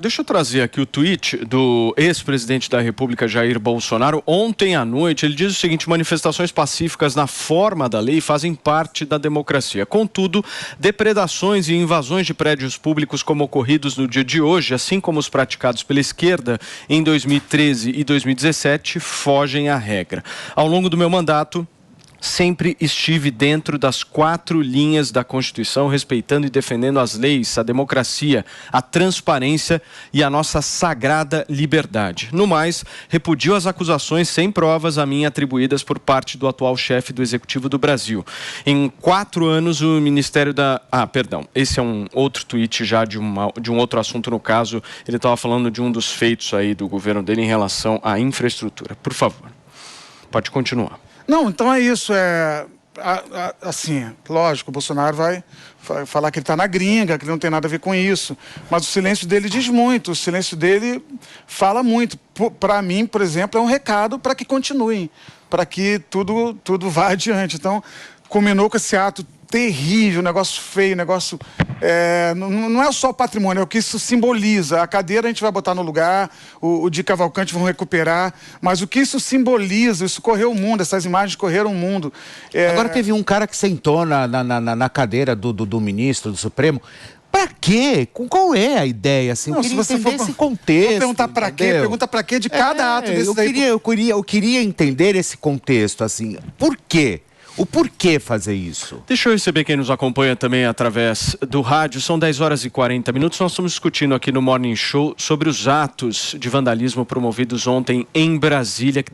deixa eu trazer aqui o tweet do ex-presidente da República, Jair Bolsonaro. Ontem à noite, ele diz o seguinte: manifestações pacíficas na forma da lei fazem parte da democracia. Contudo, depredações e invasões de prédios públicos como ocorridos no dia de hoje, assim como os praticados pela esquerda em 2013 e 2017, fogem à regra. Ao longo do meu mandato, sempre estive dentro das 4 linhas da Constituição, respeitando e defendendo as leis, a democracia, a transparência e a nossa sagrada liberdade. No mais, repudio as acusações sem provas a mim atribuídas por parte do atual chefe do Executivo do Brasil. Em 4 anos, o Ministério da... esse é um outro tweet já de um outro assunto, no caso. Ele estava falando de um dos feitos aí do governo dele em relação à infraestrutura. Por favor, pode continuar. Não, então é isso, assim, lógico, o Bolsonaro vai falar que ele está na gringa, que ele não tem nada a ver com isso, mas o silêncio dele diz muito, o silêncio dele fala muito. Para mim, por exemplo, é um recado para que continuem, para que tudo vá adiante. Então, culminou com esse ato terrível, negócio feio, negócio... não é só o patrimônio, é o que isso simboliza. A cadeira a gente vai botar no lugar, o de Cavalcante vão recuperar, mas o que isso simboliza, isso correu o mundo, essas imagens correram o mundo. Agora teve um cara que sentou na cadeira do ministro do Supremo. Pra quê? Qual é a ideia? Assim, não, eu queria entender esse contexto. Vou perguntar pra quê, pergunta pra quê de cada ato desse eu queria entender esse contexto, assim. Por quê? O porquê fazer isso? Deixa eu receber quem nos acompanha também através do rádio. São 10h40. Nós estamos discutindo aqui no Morning Show sobre os atos de vandalismo promovidos ontem em Brasília, que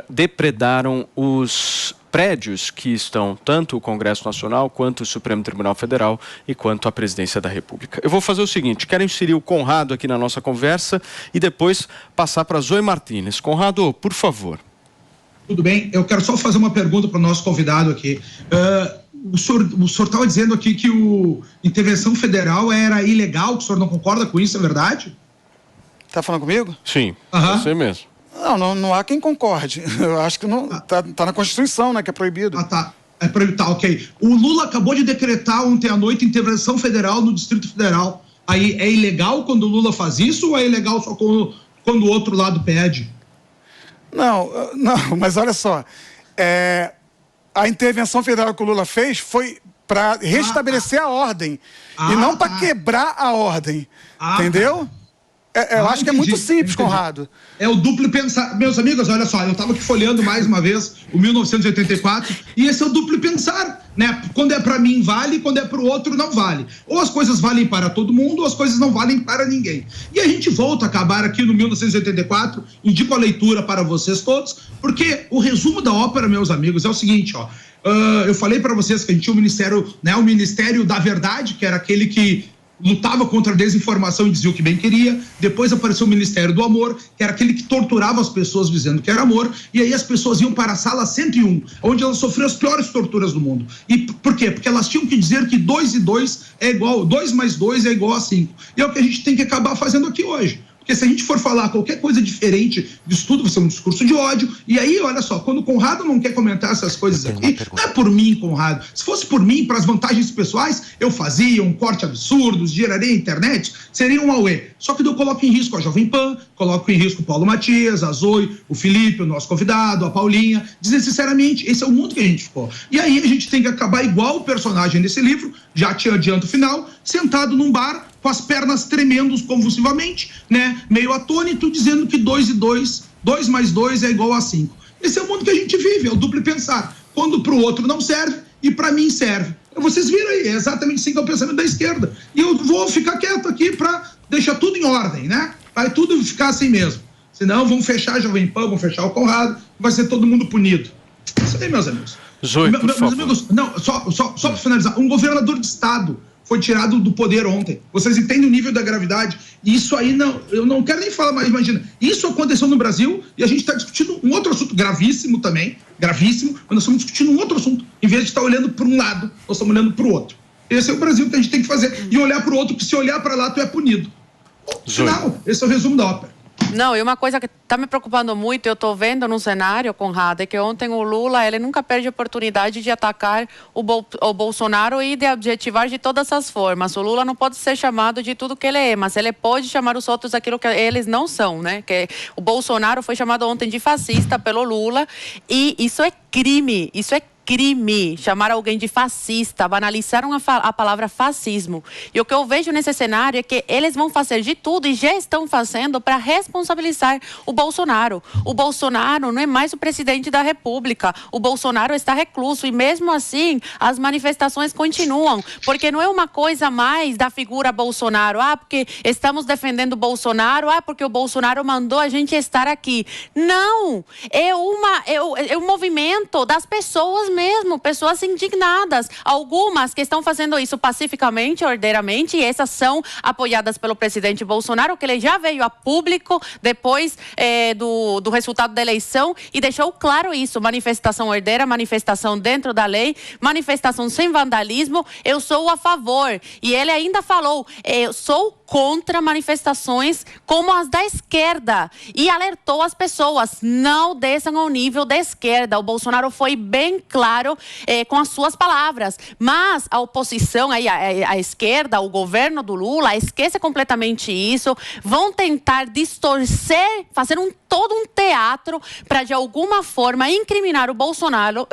depredaram os prédios que estão tanto o Congresso Nacional, quanto o Supremo Tribunal Federal e quanto a Presidência da República. Eu vou fazer o seguinte: quero inserir o Conrado aqui na nossa conversa e depois passar para Zoe Martínez. Conrado, por favor. Tudo bem, eu quero só fazer uma pergunta para o nosso convidado aqui. O senhor estava dizendo aqui que a intervenção federal era ilegal, que o senhor não concorda com isso, é verdade? Está falando comigo? Sim, você mesmo. Não há quem concorde. Eu acho que não tá na Constituição, né, que é proibido. Tá. É proibido, tá, ok. O Lula acabou de decretar ontem à noite intervenção federal no Distrito Federal. Aí é ilegal quando o Lula faz isso ou é ilegal só quando o outro lado pede? Não, mas olha só, a intervenção federal que o Lula fez foi para restabelecer a ordem e não para quebrar a ordem, entendeu? Eu acho que é muito simples, Conrado. É o duplo pensar. Meus amigos, olha só, eu estava aqui folheando mais uma vez o 1984 e esse é o duplo pensar, né? Quando é para mim vale, quando é para o outro não vale. Ou as coisas valem para todo mundo ou as coisas não valem para ninguém. E a gente volta a acabar aqui no 1984, indico a leitura para vocês todos, porque o resumo da ópera, meus amigos, é o seguinte, ó. Eu falei para vocês que a gente tinha o Ministério, né, o Ministério da Verdade, que era aquele que lutava contra a desinformação e dizia o que bem queria. Depois apareceu o Ministério do Amor, que era aquele que torturava as pessoas dizendo que era amor, e aí as pessoas iam para a sala 101, onde elas sofriam as piores torturas do mundo. E por quê? Porque elas tinham que dizer que 2 e 2 é igual, 2 mais 2 é igual a 5. E é o que a gente tem que acabar fazendo aqui hoje. Porque se a gente for falar qualquer coisa diferente disso tudo, vai ser um discurso de ódio. E aí, olha só, quando o Conrado não quer comentar essas coisas aqui, não é por mim, Conrado. Se fosse por mim, para as vantagens pessoais, eu fazia um corte absurdo, geraria internet, seria um auê. Só que eu coloco em risco a Jovem Pan, coloco em risco o Paulo Matias, a Zoe, o Felipe, o nosso convidado, a Paulinha. Desnecessariamente, esse é o mundo que a gente ficou. E aí a gente tem que acabar igual o personagem desse livro, já te adianto o final, sentado num bar, com as pernas tremendo convulsivamente, né? Meio atônito, dizendo que 2 e 2, 2 mais 2 é igual a 5. Esse é o mundo que a gente vive, é o duplo pensar. Quando para o outro não serve e para mim serve. Vocês viram aí, é exatamente assim que é o pensamento da esquerda. E eu vou ficar quieto aqui para deixar tudo em ordem, né? Vai tudo ficar assim mesmo. Senão vão fechar a Jovem Pan, vão fechar o Conrado, vai ser todo mundo punido. Isso aí, meus amigos. Zoe, meus amigos, não, só para finalizar, um governador de estado foi tirado do poder ontem. Vocês entendem o nível da gravidade? Isso aí, eu não quero nem falar, mas imagina, isso aconteceu no Brasil e a gente está discutindo um outro assunto gravíssimo também, gravíssimo, mas nós estamos discutindo um outro assunto. Em vez de estar olhando para um lado, nós estamos olhando para o outro. Esse é o Brasil que a gente tem que fazer. E olhar para o outro, que se olhar para lá, tu é punido. Final, esse é o resumo da ópera. Não, e uma coisa que está me preocupando muito, eu estou vendo no cenário, Conrado, é que ontem o Lula, ele nunca perde a oportunidade de atacar o Bolsonaro e de adjetivar de todas as formas. O Lula não pode ser chamado de tudo que ele é, mas ele pode chamar os outros daquilo que eles não são, né? Que o Bolsonaro foi chamado ontem de fascista pelo Lula e isso é crime, isso é crime, chamar alguém de fascista, banalizaram a palavra fascismo. E o que eu vejo nesse cenário é que eles vão fazer de tudo e já estão fazendo para responsabilizar o Bolsonaro. O Bolsonaro não é mais o presidente da República. O Bolsonaro está recluso e mesmo assim as manifestações continuam, porque não é uma coisa mais da figura Bolsonaro. Porque estamos defendendo o Bolsonaro, porque o Bolsonaro mandou a gente estar aqui. Não! É um movimento das pessoas mesmo, pessoas indignadas. Algumas que estão fazendo isso pacificamente, ordeiramente, e essas são apoiadas pelo presidente Bolsonaro, que ele já veio a público depois do resultado da eleição e deixou claro isso. Manifestação ordeira, manifestação dentro da lei, manifestação sem vandalismo, eu sou a favor. E ele ainda falou, eu sou contra manifestações como as da esquerda e alertou as pessoas, não desçam ao nível da esquerda. O Bolsonaro foi bem claro com as suas palavras, mas a oposição, a esquerda, o governo do Lula, esquece completamente isso, vão tentar distorcer, fazer todo um teatro para de alguma forma incriminar o Bolsonaro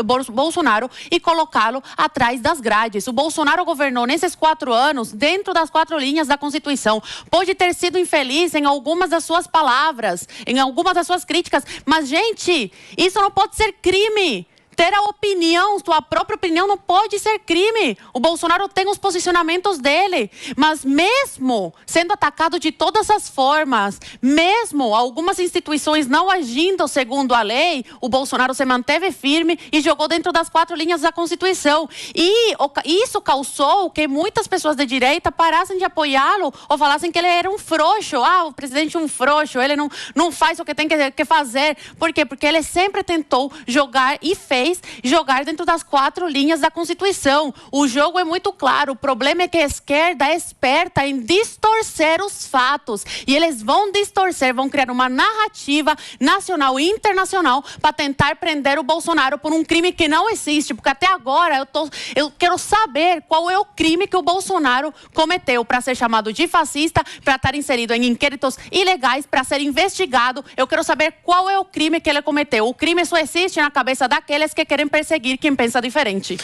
e colocá-lo atrás das grades. O Bolsonaro governou nesses 4 anos dentro das 4 linhas da Constituição. Pode ter sido infeliz em algumas das suas palavras, em algumas das suas críticas, mas, gente, isso não pode ser crime. Ter a opinião, sua própria opinião, não pode ser crime. O Bolsonaro tem os posicionamentos dele, mas mesmo sendo atacado de todas as formas, mesmo algumas instituições não agindo segundo a lei, o Bolsonaro se manteve firme e jogou dentro das 4 linhas da Constituição. E isso causou que muitas pessoas de direita parassem de apoiá-lo ou falassem que ele era um frouxo. O presidente é um frouxo, ele não faz o que tem que fazer. Por quê? Porque ele sempre tentou jogar e fez jogar dentro das 4 linhas da Constituição. O jogo é muito claro. O problema é que a esquerda é esperta em distorcer os fatos. E eles vão distorcer, vão criar uma narrativa nacional e internacional para tentar prender o Bolsonaro por um crime que não existe. Porque até agora eu quero saber qual é o crime que o Bolsonaro cometeu para ser chamado de fascista, para estar inserido em inquéritos ilegais, para ser investigado. Eu quero saber qual é o crime que ele cometeu. O crime só existe na cabeça daqueles que querem perseguir quem pensa diferente.